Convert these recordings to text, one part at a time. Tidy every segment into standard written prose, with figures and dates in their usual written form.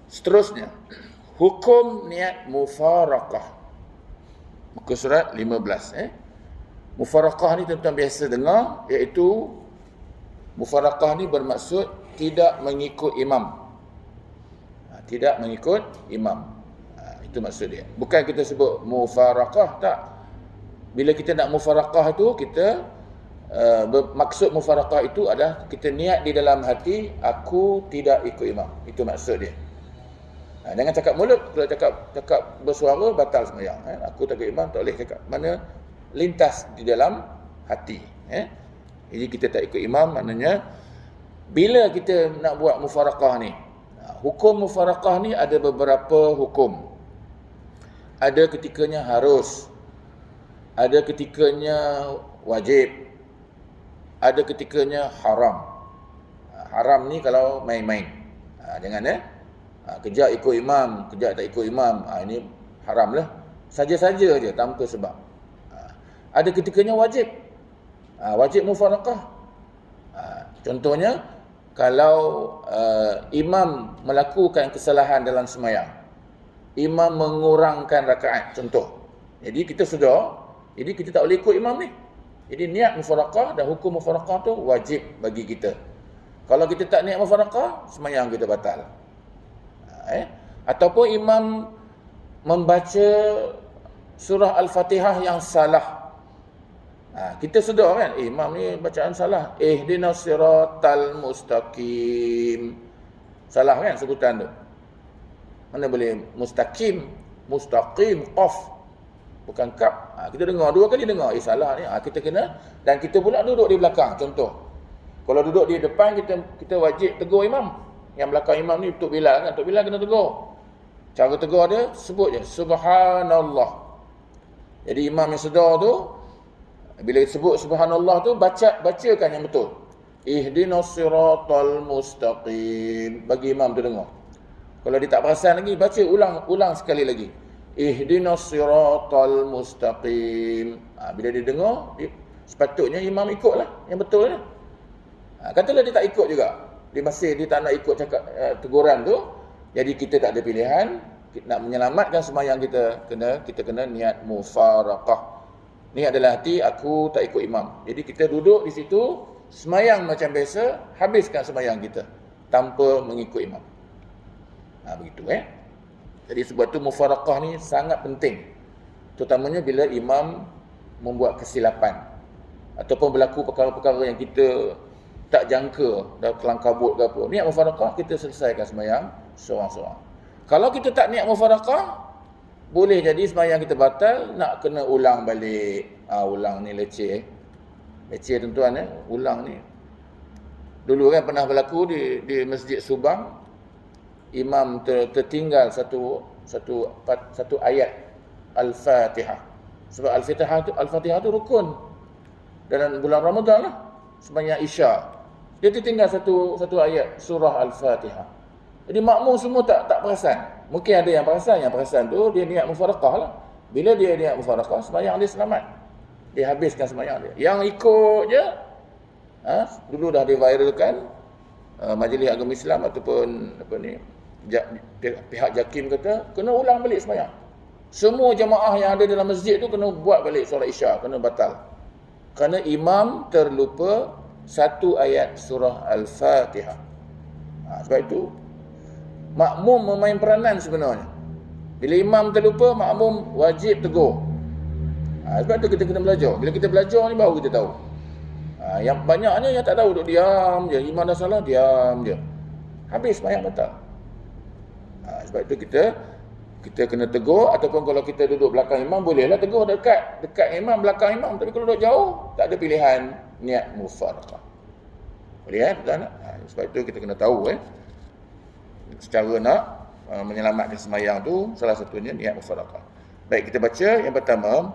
Seterusnya, hukum niat mufaraqah. Muka surat 15. Mufaraqah ni tuan-tuan biasa dengar, iaitu mufaraqah ni bermaksud tidak mengikut imam. Tidak mengikut imam. Itu maksud dia. Bukan kita sebut mufaraqah, tak. Bila kita nak mufaraqah tu, kita maksud mufaraqah itu adalah kita niat di dalam hati, aku tidak ikut imam. Itu maksud dia. Jangan cakap mulut. Kalau cakap bersuara, batal sembahyang. Aku tak ikut imam, tak boleh cakap. Mana lintas di dalam hati. Jadi kita tak ikut imam, maknanya bila kita nak buat mufaraqah ni, hukum mufaraqah ni ada beberapa hukum. Ada ketikanya harus, ada ketikanya wajib, ada ketikanya haram. Haram ni kalau main-main. Jangan kejap ikut imam, kejap tak ikut imam. Ini haram lah. Saja-saja je tanpa sebab. Ada ketikanya wajib. Wajib mufaraqah. Contohnya, kalau imam melakukan kesalahan dalam sembahyang, imam mengurangkan rakaat, contoh. Jadi kita tak boleh ikut imam ni. Jadi niat mufaraqah dan hukum mufaraqah tu wajib bagi kita. Kalau kita tak niat mufaraqah, sembahyang kita batal. Ataupun imam membaca surah Al-Fatihah yang salah. Kita sedar kan, imam ni bacaan salah. Ihdinas siratal mustaqim. Salah kan sebutan tu. Mana boleh mustaqim, qaf. Bukan kap. Kita dengar, dua kali dengar, salah ni. Kita kena, dan kita pula duduk di belakang. Contoh, kalau duduk di depan, kita wajib tegur imam. Yang belakang imam ni Tok Bilal kan, Tok Bilal kena tegur. Cara tegur dia, sebut je, subhanallah. Jadi imam yang sedar tu, bila sebut subhanallah tu, bacakan yang betul. Ihdinas siratal mustaqim. Bagi imam tu dengar. Kalau dia tak perasan lagi, baca ulang sekali lagi. Ihdinas siratal mustaqim. Bila dia dengar, sepatutnya imam ikutlah yang betul ni. Katalah dia tak ikut juga. Dia tak nak ikut cakap teguran tu. Jadi kita tak ada pilihan. Nak menyelamatkan sembahyang kita kena niat mufaraqah. Ni adalah hati, aku tak ikut imam. Jadi kita duduk di situ, sembahyang macam biasa, habiskan sembahyang kita tanpa mengikut imam. Begitu Jadi sebab tu mufaraqah ni sangat penting. Terutamanya bila imam membuat kesilapan ataupun berlaku perkara-perkara yang kita tak jangka, dah kelang kabut ke apa. Niat mufaraqah, kita selesaikan sembahyang seorang-seorang. Kalau kita tak niat mufaraqah, boleh jadi sembahyang kita batal, nak kena ulang balik. Ulang ni leceh. Leceh tuan-tuan ulang ni. Dulu kan pernah berlaku di Masjid Subang, imam tertinggal satu ayat Al-Fatihah. Sebab Al-Fatihah tu rukun dalam bulan Ramadan lah, sembahyang Isya. Dia tertinggal satu ayat surah Al-Fatihah. Jadi makmum semua tak perasan. Mungkin ada yang perasan tu dia niat mufaraqah lah. Bila dia niat mufaraqah, sembahyang dia selamat. Dia habiskan sembahyang dia. Yang ikut je, dulu dah diviralkan, Majlis Agama Islam ataupun pihak JAKIM kata, kena ulang balik sembahyang. Semua jemaah yang ada dalam masjid tu kena buat balik solat Isya, kena batal. Kerana imam terlupa satu ayat surah Al-Fatihah. Sebab itu makmum memain peranan sebenarnya. Bila imam terlupa, makmum wajib tegur. Sebab itu kita kena belajar. Bila kita belajar ni baru kita tahu. Yang banyaknya yang tak tahu, duduk diam je. Imam dah salah, diam je. Habis sembahyang batal. Sebab itu kita kena tegur. Ataupun kalau kita duduk belakang imam, bolehlah tegur dekat imam, belakang imam. Tapi kalau duduk jauh, tak ada pilihan niat mufaraqah. Boleh betul tak? Sebab itu kita kena tahu secara nak menyelamatkan sembahyang tu, salah satunya niat mufaraqah. Baik, kita baca yang pertama.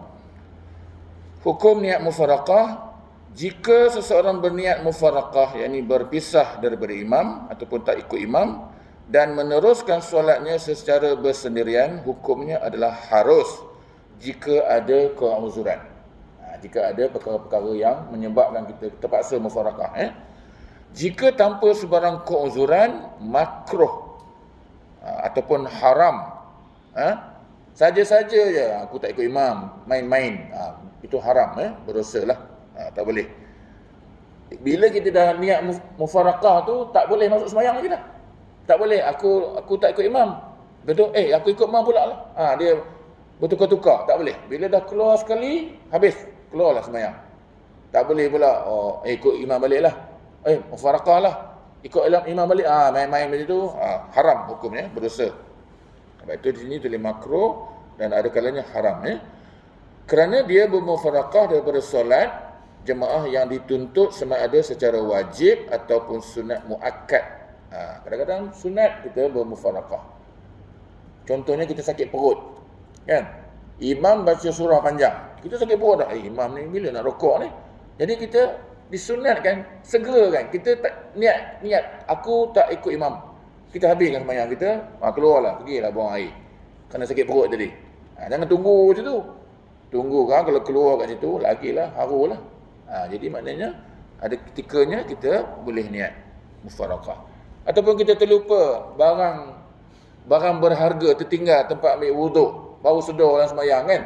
Hukum niat mufaraqah. Jika seseorang berniat mufaraqah, yakni berpisah daripada imam ataupun tak ikut imam dan meneruskan solatnya secara bersendirian, hukumnya adalah harus jika ada keuzuran. Jika ada perkara-perkara yang menyebabkan kita terpaksa mufaraqah. Jika tanpa sebarang keuzuran, makruh ataupun haram. Saja-saja je aku tak ikut imam, main-main. Itu haram, berdosa lah. Tak boleh. Bila kita dah niat mufarakah tu, tak boleh masuk sembahyang lagi dah. Tak boleh, aku tak ikut imam. Betul? Aku ikut imam pula lah. Dia bertukar-tukar, tak boleh. Bila dah keluar sekali, habis. Keluarlah sembahyang. Tak boleh pula, ikut imam balik lah. Mufarakah lah. Ikut imam balik, main-main macam tu, haram hukumnya, berdosa. Sebab itu di sini tulis makruh dan ada kalanya haram. Kerana dia bermufarakah daripada solat jemaah yang dituntut sama ada secara wajib ataupun sunat muakkad. Kadang-kadang sunat kita bermufarakah. Contohnya kita sakit perut, kan? Imam baca surah panjang, kita sakit perut dah. Imam ni bila nak rokok ni? Jadi kita disunatkan segera kan. Kita tak niat aku tak ikut imam. Kita habiskan sembahyang kita, keluarlah, pergilah buang air. Kerana sakit perut tadi. Jangan tunggu macam tu. Tunggu kan, kalau keluar kat situ, lagilah, harulah. Jadi maknanya, ada ketikanya kita boleh niat mufarakah. Ataupun kita terlupa barang berharga tertinggal tempat ambil wuduk, baru sedar dalam sembahyang kan.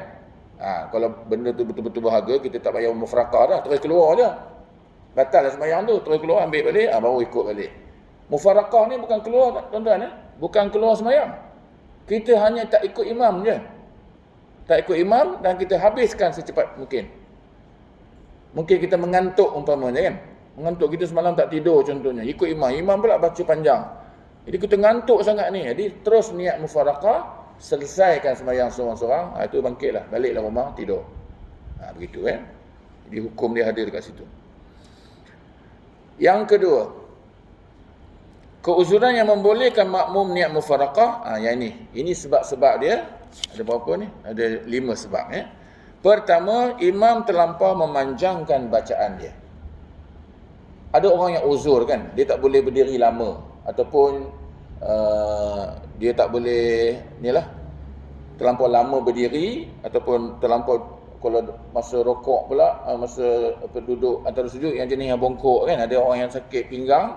Kalau benda tu betul-betul berharga, kita tak payah mufarakah dah, terus keluar je. Batal lah sembahyang tu, terus keluar ambil balik, baru ikut balik. Mufarakah ni bukan keluar tuan-tuan, bukan keluar sembahyang. Kita hanya tak ikut imam je. Tak ikut imam dan kita habiskan secepat mungkin. Mungkin kita mengantuk umpamanya kan. Mengantuk, kita semalam tak tidur contohnya. Ikut imam, imam pula baca panjang. Jadi kita ngantuk sangat ni. Jadi terus niat mufarakah, selesaikan sembahyang seorang-seorang, itu bangkitlah, baliklah rumah tidur. Begitu kan. Jadi hukum dia hadir dekat situ. Yang kedua, keuzuran yang membolehkan makmum niat mufarakah, yang ini sebab-sebab dia. Ada berapa ni? Ada 5 sebab. Pertama, imam terlampau memanjangkan bacaan dia. Ada orang yang uzur kan, dia tak boleh berdiri lama, ataupun dia tak boleh terlampau lama berdiri, ataupun terlampau kalau masa rokok pula, masa duduk antara sujud yang jenis yang bongkok kan, ada orang yang sakit pinggang,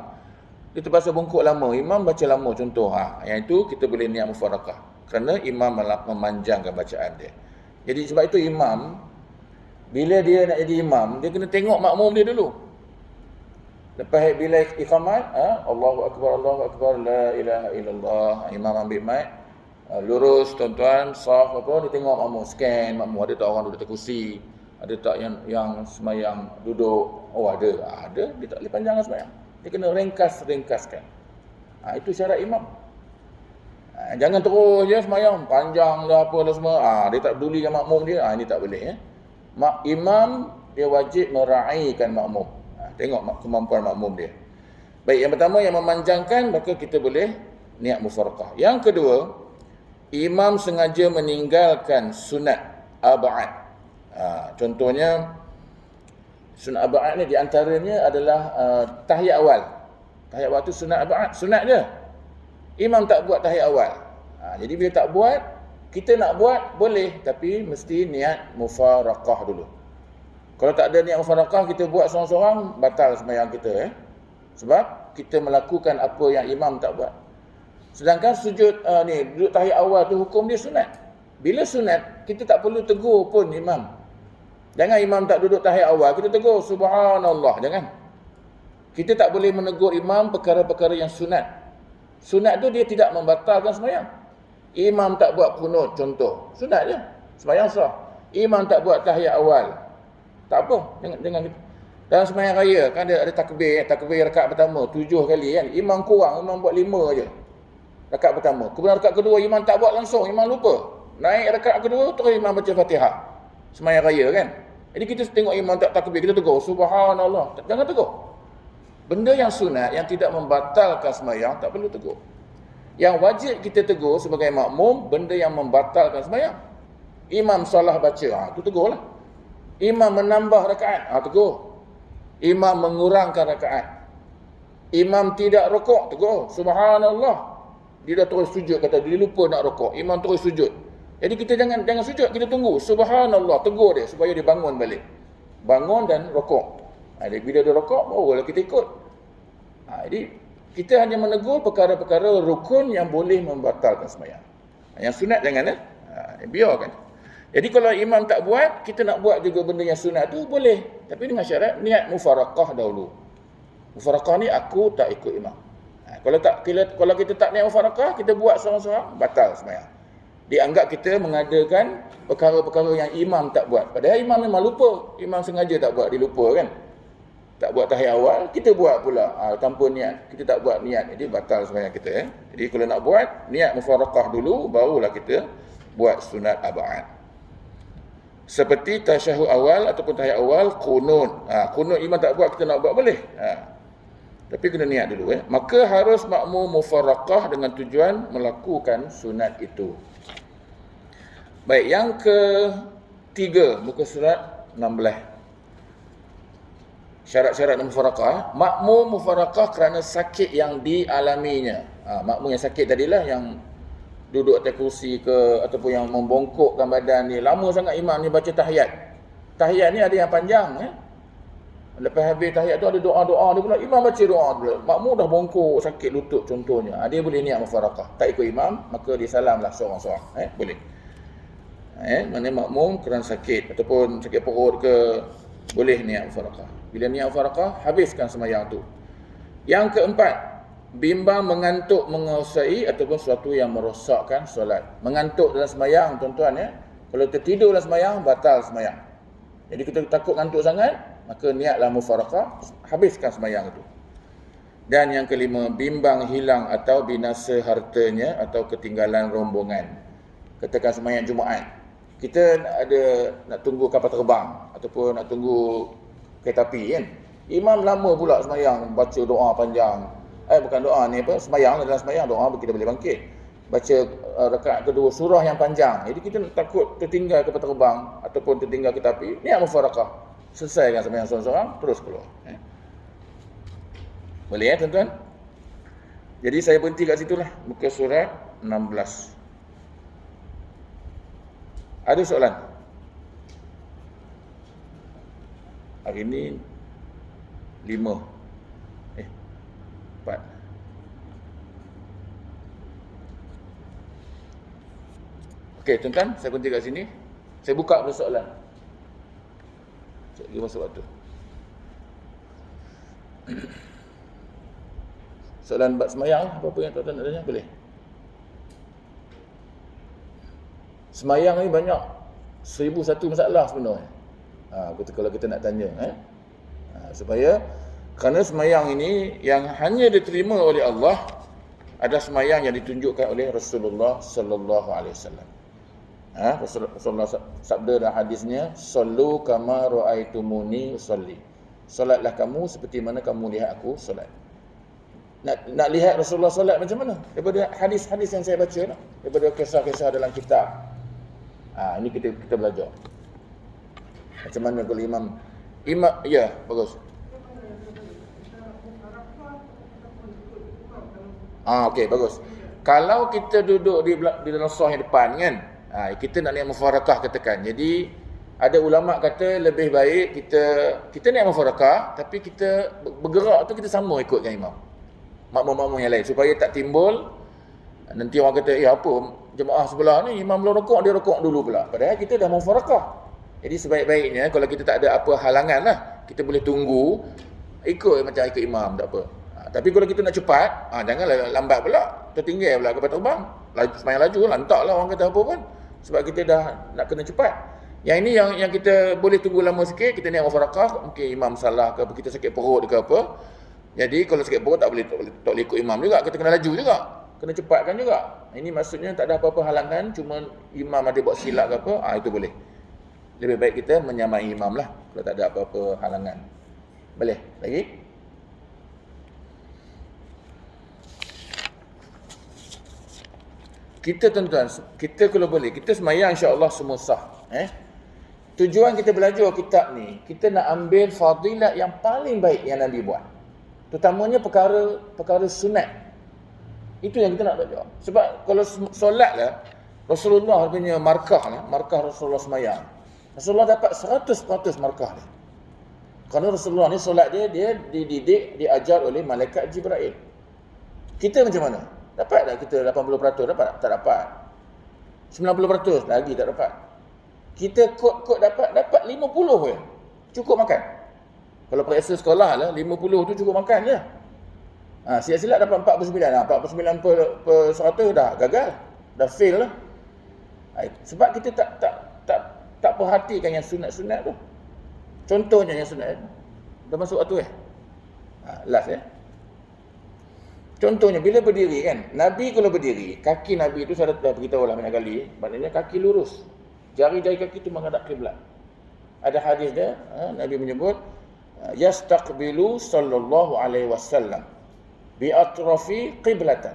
dia terpaksa bongkok lama, imam baca lama contoh. Yang itu kita boleh niat mufarakah kerana imam memanjangkan bacaan dia. Jadi sebab itu imam, bila dia nak jadi imam, dia kena tengok makmum dia dulu. Lepas bila iqamat, Allahu akbar, la ilaha illallah, imam ambil mic, lurus tuan-tuan, saf apa, dia tengok makmum, scan makmum, ada tak orang duduk atas kursi, ada tak yang semayang duduk. Ada, dia tak boleh panjangkan semayang. Dia kena ringkaskan. Itu syarat imam. Jangan terus je semayang panjang lah apa lah semua. Dia tak peduli dengan makmum dia. Ini tak boleh. Imam dia wajib meraihkan makmum. Tengok kemampuan makmum dia. Baik, yang pertama yang memanjangkan, maka kita boleh niat mufarakah. Yang kedua, imam sengaja meninggalkan sunat ab'ad. Contohnya sunat ab'ad ni diantaranya adalah tahiyat awal. Tahiyat awal tu sunat ab'ad, sunat je. Imam tak buat tahiyat awal. Jadi bila tak buat, kita nak buat boleh, tapi mesti niat mufarakah dulu. Kalau tak ada niat mufarakah, kita buat seorang-seorang, batal sembahyang kita. Sebab kita melakukan apa yang imam tak buat. Sedangkan sujud duduk tahiyat awal tu hukum dia sunat. Bila sunat, kita tak perlu tegur pun imam. Jangan imam tak duduk tahiyat awal, kita tegur subhanallah, jangan. Kita tak boleh menegur imam perkara-perkara yang sunat. Sunat tu dia tidak membatalkan sembahyang. Imam tak buat qunut contoh, sunat je, sembahyang sah. Imam tak buat tahiyat awal, tak apa, jangan. Dalam sembahyang raya kan ada takbir rakaat pertama 7 kali kan. Imam kurang, imam buat 5 je. Rakaat pertama. Kemudian rakaat kedua imam tak buat langsung, imam lupa. Naik rakaat kedua terus imam baca Fatihah. Sembahyang raya kan. Jadi kita tengok imam tak takbir, kita tegur subhanallah. Jangan tegur. Benda yang sunat yang tidak membatalkan sembahyang tak perlu tegur. Yang wajib kita tegur sebagai makmum benda yang membatalkan sembahyang. Imam salah baca, itu tegurlah. Imam menambah rakaat, tegur. Imam mengurangkan rakaat. Imam tidak rokok, tegur. Subhanallah. Dia dah terus sujud, kata dia lupa nak rokok. Imam terus sujud. Jadi kita jangan sujud, kita tunggu. Subhanallah, tegur dia supaya dia bangun balik. Bangun dan rokok. Bila dia rokok, barulah kita ikut. Jadi Kita hanya menegur perkara-perkara rukun yang boleh membatalkan sembahyang. Yang sunat jangan biarkan. Jadi kalau imam tak buat, kita nak buat juga benda yang sunat tu boleh. Tapi dengan syarat niat mufaraqah dahulu. Mufaraqah ni aku tak ikut imam. Kalau kita tak niat mufaraqah, kita buat seorang-seorang, batal sembahyang. Dianggap kita mengadakan perkara-perkara yang imam tak buat. Padahal imam memang lupa. Imam sengaja tak buat, dia lupa kan. Tak buat tahiyat awal, kita buat pula tanpa niat. Kita tak buat niat, jadi batal sembahyang kita. Jadi kalau nak buat, niat mufaraqah dulu, barulah kita buat sunat ab'ad. Seperti tasyahud awal ataupun tahiyat awal, qunut. Qunut imam tak buat, kita nak buat boleh. Tapi kena niat dulu. Maka harus makmum mufaraqah dengan tujuan melakukan sunat itu. Baik, yang ketiga, muka surat 16. Syarat-syarat mufaraqah. Makmum mufaraqah kerana sakit yang dialaminya. Makmum yang sakit tadilah, yang duduk atas kursi ke, ataupun yang membongkokkan badan ni. Lama sangat imam ni baca tahiyat. Tahiyat ni ada yang panjang. Lepas habis tahiyat tu ada doa-doa dia pula. Imam baca doa pula. Makmum dah bongkok, sakit lutut contohnya. Dia boleh niat mufaraqah. Tak ikut imam, maka dia salamlah seorang-seorang. Boleh. Mana makmum kerana sakit ataupun sakit perut ke, boleh niat mufaraqah. Bila niat mufaraqah, habiskan sembahyang tu. Yang keempat, bimbang mengantuk menguasai ataupun sesuatu yang merosakkan solat. Mengantuk dalam sembahyang, tuan-tuan Kalau tertidur dalam sembahyang, batal sembahyang. Jadi kita takut ngantuk sangat, maka niatlah mufaraqah, habiskan sembahyang itu. Dan yang kelima, bimbang hilang atau binasa hartanya atau ketinggalan rombongan. Katakan sembahyang Jumaat, kita nak tunggu kapal terbang ataupun nak tunggu kereta api kan. Imam lama pula sembahyang, baca doa panjang. Bukan doa ni sembahyang, dalam sembahyang doa kita boleh bangkit. Baca rakaat kedua surah yang panjang. Jadi kita takut tertinggal kapal terbang ataupun tertinggal kereta api. Niat mufaraqah. Selesaikan sembahyang seorang-seorang, terus keluar. Boleh tuan-tuan? Jadi saya berhenti kat situlah, muka surat 16. Ada soalan? Hari ini 5. 4. Okey, tuan-tuan, saya berhenti kat sini. Saya buka pada soalan. Saya lagi masuk waktu. Soalan bab semayang, apa-apa yang tuan-tuan nak tanya, boleh. Semayang ni banyak 1001 masalah sebenarnya. Kalau kita nak tanya supaya kerana semayang ini yang hanya diterima oleh Allah ada semayang yang ditunjukkan oleh Rasulullah sallallahu alaihi wasallam. Rasulullah sabda dalam hadisnya, sallu kama raaitumuni usolli. Solatlah kamu seperti mana kamu lihat aku solat. Nak lihat Rasulullah solat macam mana? Daripada hadis-hadis yang saya baca, daripada kisah-kisah dalam kitab. Ini kita belajar. Macam mana kalau imam ya, bagus. Okey, bagus. Kalau kita duduk di dalam saf yang depan kan, kita nak niat mufaraqah katakan. Jadi ada ulama kata lebih baik kita niat mufaraqah, tapi kita bergerak tu kita sama ikutkan imam. Makmum-makmum yang lain supaya tak timbul nanti orang kata apa jemaah sebelah ni imam belum rukuk, dia rukuk dulu pula. Padahal kita dah mufaraqah. Jadi sebaik-baiknya kalau kita tak ada apa halangan lah, kita boleh tunggu ikut macam ikut imam, tak apa. Tapi kalau kita nak cepat, janganlah lambat pula, tertinggal pula kapal terbang. Semayang laju, lantaklah orang kata apa pun. Sebab kita dah nak kena cepat. Yang ini yang kita boleh tunggu lama sikit, kita niat mufaraqah, mungkin imam salah ke apa, kita sakit perut ke apa. Jadi kalau sakit perut tak boleh ikut imam juga, kita kena laju juga. Kena cepatkan juga. Ini maksudnya tak ada apa-apa halangan, cuma imam ada buat silap ke apa, itu boleh. Lebih baik kita menyamai imam lah kalau tak ada apa-apa halangan. Boleh? Lagi? Kita tuan-tuan, kita kalau boleh, kita semayang insya-Allah semua sah. Tujuan kita belajar kitab ni, kita nak ambil fadilat yang paling baik yang Nabi buat. Terutamanya perkara sunat. Itu yang kita nak belajar. Sebab kalau solat lah, Rasulullah punya markah Rasulullah semayang. Rasulullah dapat 100% markah dia. Kerana Rasulullah ni solat dia dididik, diajar oleh malaikat Jibril. Kita macam mana? Dapat tak kita 80%? Dapat tak? Tak dapat. 90% lagi tak dapat. Kita kot dapat 50 je. Cukup makan. Kalau periksa sekolah lah, 50 tu cukup makan je. Silap-silap dapat 49. 49% dah gagal. Dah fail lah. Sebab kita tak perhatikan yang sunat-sunat tu. Contohnya yang sunat. Dah masuk waktu last Contohnya bila berdiri kan, Nabi kalau berdiri, kaki Nabi itu saya dah beritahu lah banyak kali, maknanya kaki lurus. Jari-jari kaki itu menghadap kiblat. Ada hadis dia, Nabi menyebut yastaqbilu sallallahu alaihi wasallam bi atrafi qiblatan.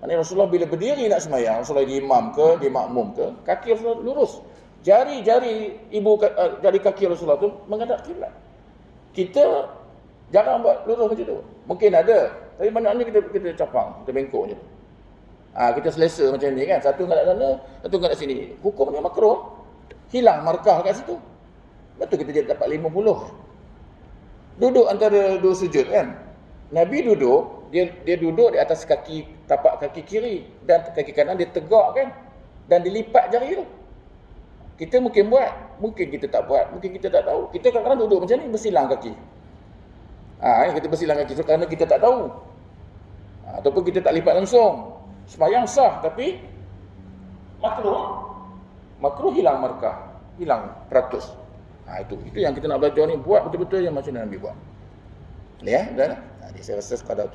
Maknanya Rasulullah bila berdiri nak sembahyang, Rasulullah di imam ke, di makmum ke, kaki Rasulullah lurus. Jari-jari jari kaki Rasulullah tu menghadap kiblat. Kita jarang buat lurus macam tu. Mungkin ada, tapi maknanya kita capang, kita bengkok je. Kita selesa macam ni kan, satu kat sana, satu kat sini. Hukumnya makruh. Hilang markah kat situ. Betul kita jadi dapat 50. Duduk antara dua sujud kan. Nabi duduk, dia duduk di atas tapak kaki kiri dan kaki kanan dia tegak kan. Dan dilipat jari tu. Kita mungkin buat, mungkin kita tak buat, mungkin kita tak tahu. Kita kadang-kadang duduk macam ni bersilang kaki. Kita bersilang kaki kerana kita tak tahu. Ataupun kita tak lipat langsung. Sembahyang sah tapi makruh hilang markah, hilang peratus. Itu yang kita nak belajar ni, buat betul-betul yang macam Nabi buat. Ya, dah. Jadi saya rasa sekadar